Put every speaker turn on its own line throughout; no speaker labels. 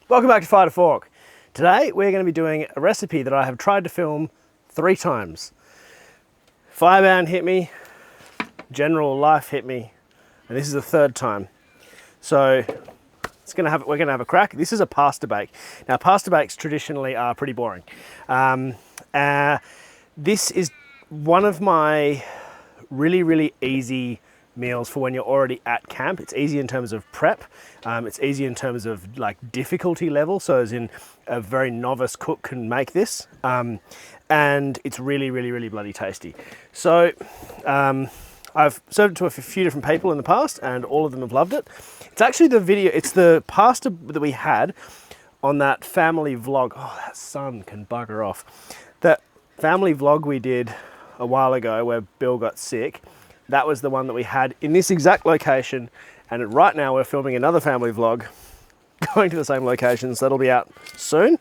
Welcome back to Fire to Fork. Today we're going to be doing a recipe that I have tried to film 3 times. Firebound hit me, general life hit me, and this is the 3rd time. So we're going to have a crack. This is a pasta bake. Now pasta bakes traditionally are pretty boring. This is one of my really easy meals for when you're already at camp. It's easy in terms of prep. It's easy in terms of like difficulty level. So as in a very novice cook can make this. And it's really bloody tasty. So I've served it to a few different people in the past and all of them have loved it. It's actually it's the pasta that we had on that family vlog. Oh, that sun can bugger off. That family vlog we did a while ago where Bill got sick. That was the one that we had in this exact location, and right now we're filming another family vlog going to the same location, so that'll be out soon.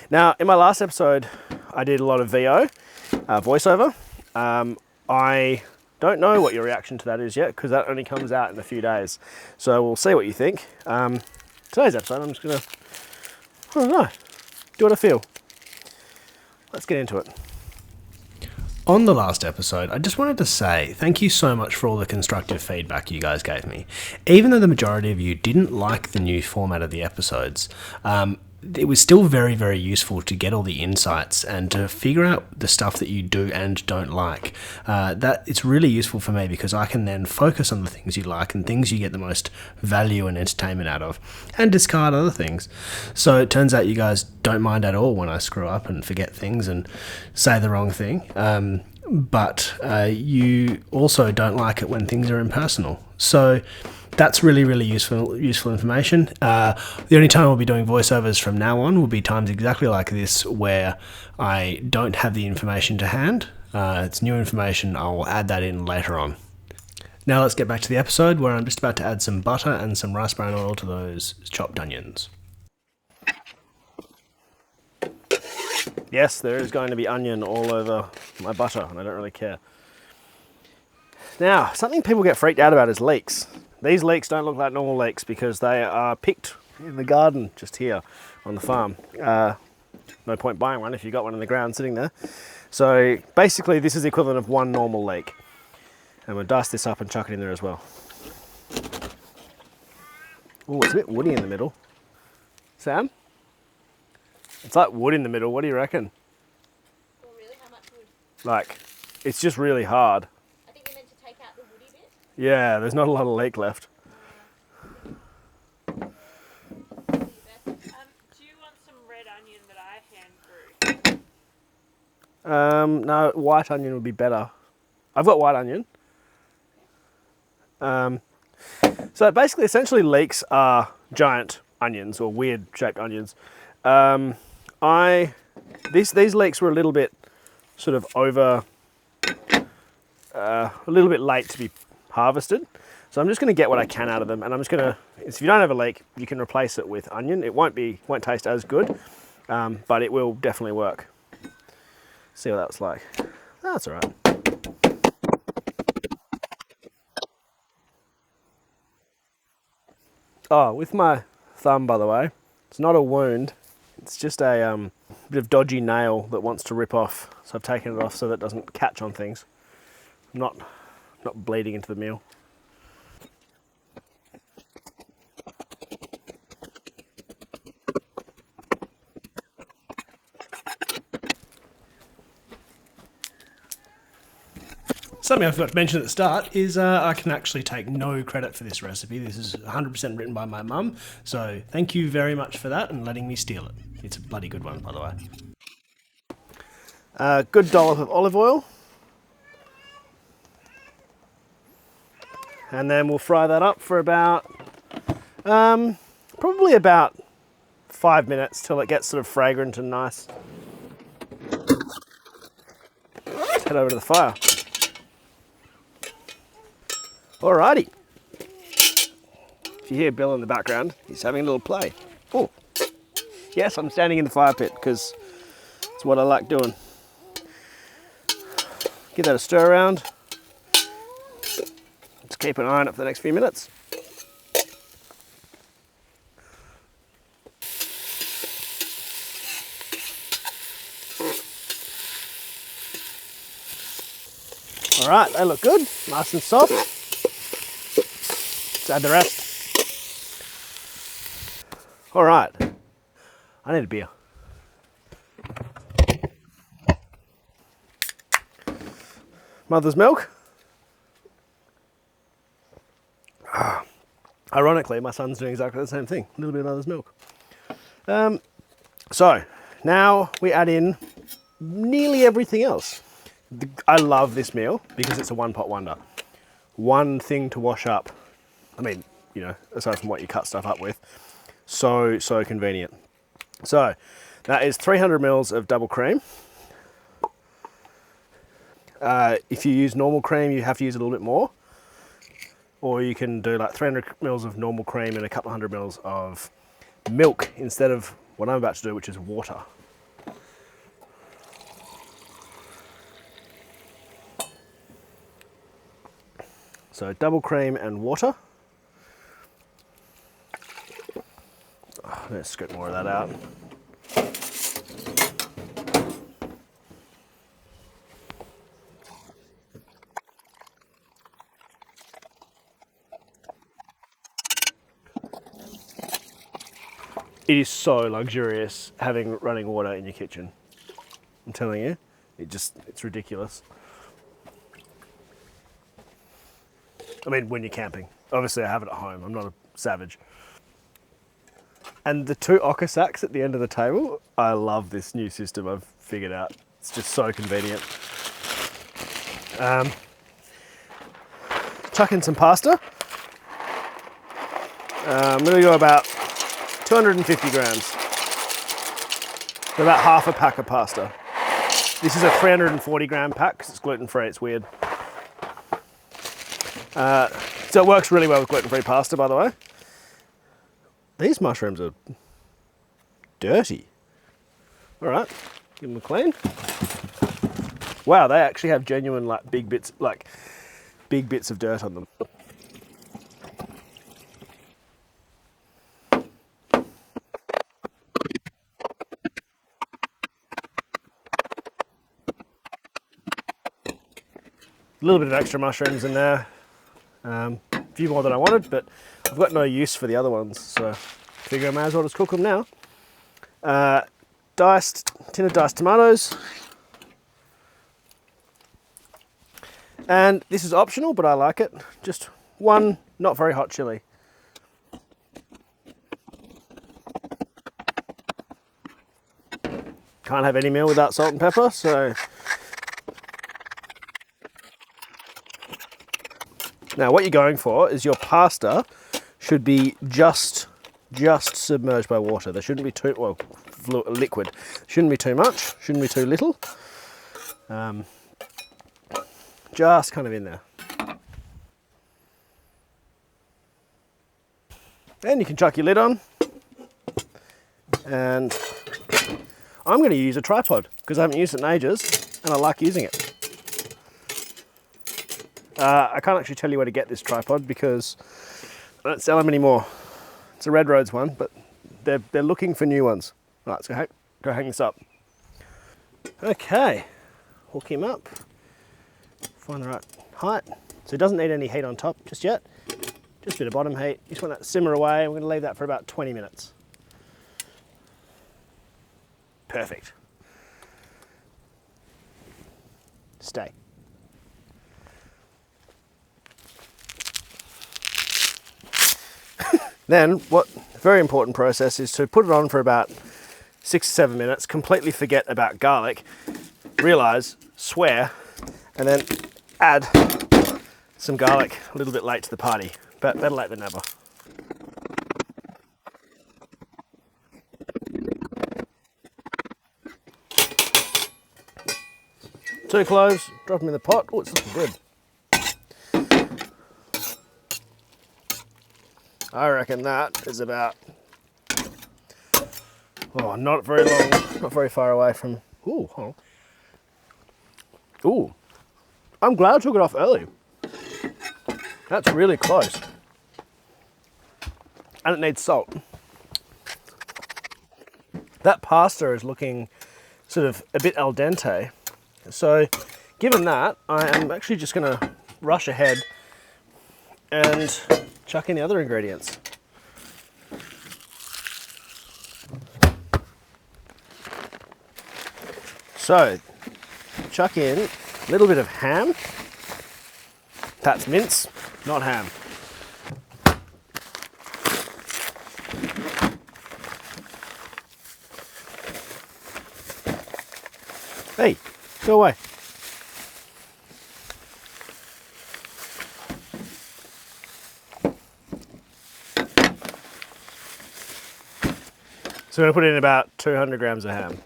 Now, in my last episode, I did a lot of VO, voiceover. I don't know what your reaction to that is yet, because that only comes out in a few days. So we'll see what you think. Today's episode, I'm just gonna, I don't know, do what I feel. Let's get into it. On the last episode, I just wanted to say thank you so much for all the constructive feedback you guys gave me. Even though the majority of you didn't like the new format of the episodes, it was still very useful to get all the insights and to figure out the stuff that you do and don't like. That it's really useful for me because I can then focus on the things you like and things you get the most value and entertainment out of, and discard other things. So it turns out you guys don't mind at all when I screw up and forget things and say the wrong thing. But you also don't like it when things are impersonal. So that's really useful information. The only time I'll be doing voiceovers from now on will be times exactly like this where I don't have the information to hand. It's new information. I'll add that in later on. Now let's get back to the episode where I'm just about to add some butter and some rice bran oil to those chopped onions. Yes, there is going to be onion all over my butter, and I don't really care. Now, something people get freaked out about is leeks. These leeks don't look like normal leeks because they are picked in the garden just here on the farm. No point buying one if you've got one in the ground sitting there. So basically this is the equivalent of one normal leek. And we'll dice this up and chuck it in there as well. Oh, it's a bit woody in the middle. Sam? It's like wood in the middle. What do you reckon?
Oh, really? How much wood?
Like, it's just really hard.
I think you're meant to take out the woody bit.
Yeah, there's not a lot of leek left.
Do you want some red onion that I hand grew?
No, white onion would be better. I've got white onion. So basically, essentially leeks are giant onions or weird shaped onions. These leeks were a little bit sort of a little bit late to be harvested. So I'm just going to get what I can out of them, and I'm just going to, if you don't have a leek, you can replace it with onion. It won't taste as good, but it will definitely work. See what that's like. That's all right. Oh, with my thumb, by the way, it's not a wound. It's just a bit of dodgy nail that wants to rip off. So I've taken it off so that it doesn't catch on things. I'm not bleeding into the meal. Something I forgot to mention at the start is I can actually take no credit for this recipe. This is 100% written by my mum, so thank you very much for that and letting me steal it. It's a bloody good one, by the way. Good dollop of olive oil. And then we'll fry that up for about, probably about 5 minutes till it gets sort of fragrant and nice. Let's head over to the fire. Alrighty. If you hear Bill in the background, he's having a little play. Oh, yes, I'm standing in the fire pit because it's what I like doing. Give that a stir around. Let's keep an eye on it for the next few minutes. All right, they look good, nice and soft. Let's add the rest. All right, I need a beer. Mother's milk. Ironically, my son's doing exactly the same thing, a little bit of mother's milk. So now we add in nearly everything else. I love this meal because it's a one pot wonder. One thing to wash up. I mean, you know, aside from what you cut stuff up with, so convenient. So that is 300 mils of double cream. If you use normal cream, you have to use a little bit more. Or you can do like 300 mils of normal cream and a couple of hundred mils of milk instead of what I'm about to do, which is water. So double cream and water. Oh, let's scoop more of that out. It is so luxurious having running water in your kitchen. I'm telling you, it's ridiculous. I mean, when you're camping. Obviously I have it at home, I'm not a savage. And the 2 okka sacks at the end of the table, I love this new system I've figured out. It's just so convenient. Chuck in some pasta. I'm gonna go about 250 grams. So about half a pack of pasta. This is a 340 gram pack because it's gluten free, it's weird. So it works really well with gluten free pasta, by the way. These mushrooms are dirty. All right, give them a clean. Wow, they actually have genuine big bits of dirt on them. A little bit of extra mushrooms in there. A few more than I wanted, but I've got no use for the other ones, so I figure I may as well just cook them now. Tin of diced tomatoes. And this is optional, but I like it. Just one not very hot chili. Can't have any meal without salt and pepper, so. Now what you're going for is your pasta should be just submerged by water. There shouldn't be too, well, liquid. Shouldn't be too much, shouldn't be too little. Just kind of in there. Then you can chuck your lid on. And I'm going to use a tripod because I haven't used it in ages and I like using it. I can't actually tell you where to get this tripod because I don't sell them anymore. It's a Red Roads one, but they're looking for new ones. Right, let's go hang this up. Okay, hook him up. Find the right height. So it doesn't need any heat on top just yet. Just a bit of bottom heat. You just want that to simmer away. We're going to leave that for about 20 minutes. Perfect. Stay. Then, very important process is to put it on for about 6 to 7 minutes, completely forget about garlic, realise, swear, and then add some garlic a little bit late to the party, but better late than never. Two cloves, drop them in the pot. Oh, it's looking good. I reckon that is about, oh, not very long, not very far away from, ooh, hold on. Ooh, I'm glad I took it off early. That's really close. And it needs salt. That pasta is looking sort of a bit al dente. So given that, I am actually just going to rush ahead and chuck in the other ingredients. So, chuck in a little bit of ham. That's mince, not ham. Hey, go away. So we're going to put in about 200 grams of ham.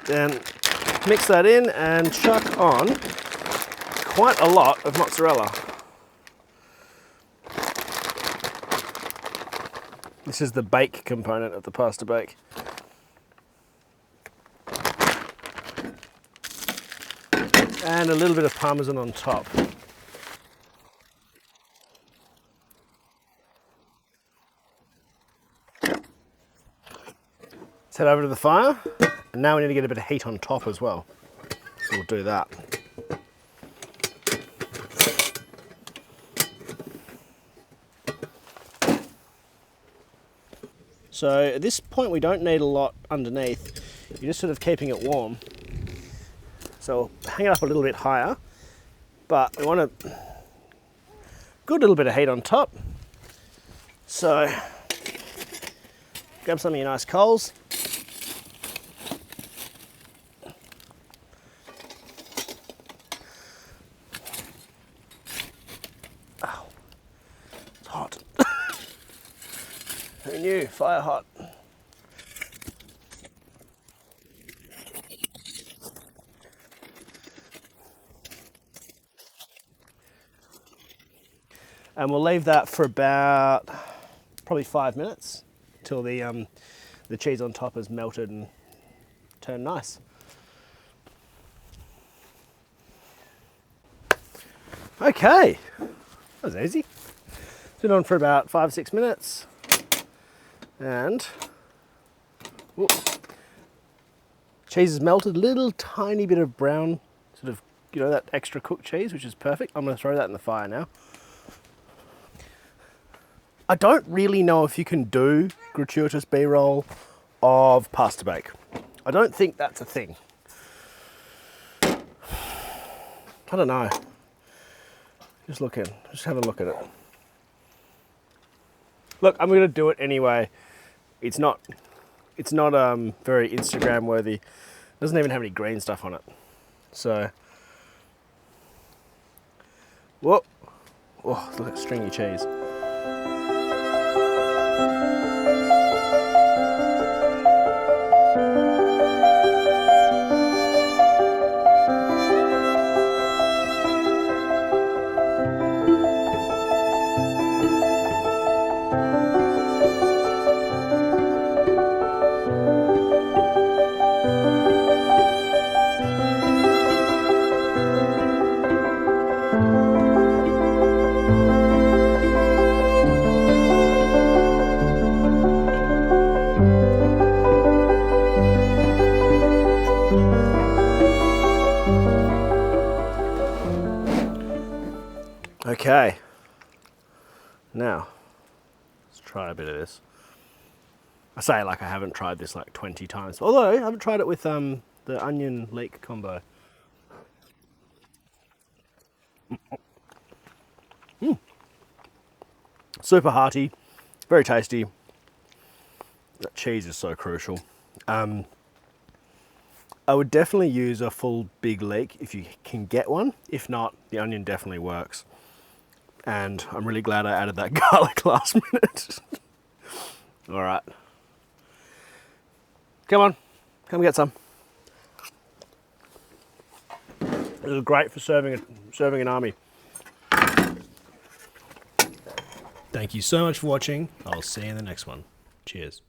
Then mix that in and chuck on quite a lot of mozzarella. This is the bake component of the pasta bake. And a little bit of parmesan on top. Let's head over to the fire. And now we need to get a bit of heat on top as well. So we'll do that. So at this point we don't need a lot underneath. You're just sort of keeping it warm. So we'll hang it up a little bit higher, but we want a good little bit of heat on top. So grab some of your nice coals. Oh, it's hot. Who knew? Fire hot. And we'll leave that for about probably 5 minutes till the cheese on top has melted and turned nice. Okay, that was easy. It's been on for about 5-6 minutes, and whoop, cheese is melted. Little tiny bit of brown, sort of, you know, that extra cooked cheese, which is perfect. I'm going to throw that in the fire now. I don't really know if you can do gratuitous B-roll of pasta bake. I don't think that's a thing. I don't know. Just have a look at it. Look, I'm going to do it anyway. It's not very Instagram worthy. It doesn't even have any green stuff on it. So, whoa, oh, look at stringy cheese. Okay, now let's try a bit of this. I say like I haven't tried this like 20 times, although I haven't tried it with the onion leek combo. Super hearty, very tasty. That cheese is so crucial. I would definitely use a full big leek if you can get one. If not, the onion definitely works. And I'm really glad I added that garlic last minute. All right. Come on, come get some. This is great for serving an army. Thank you so much for watching. I'll see you in the next one. Cheers.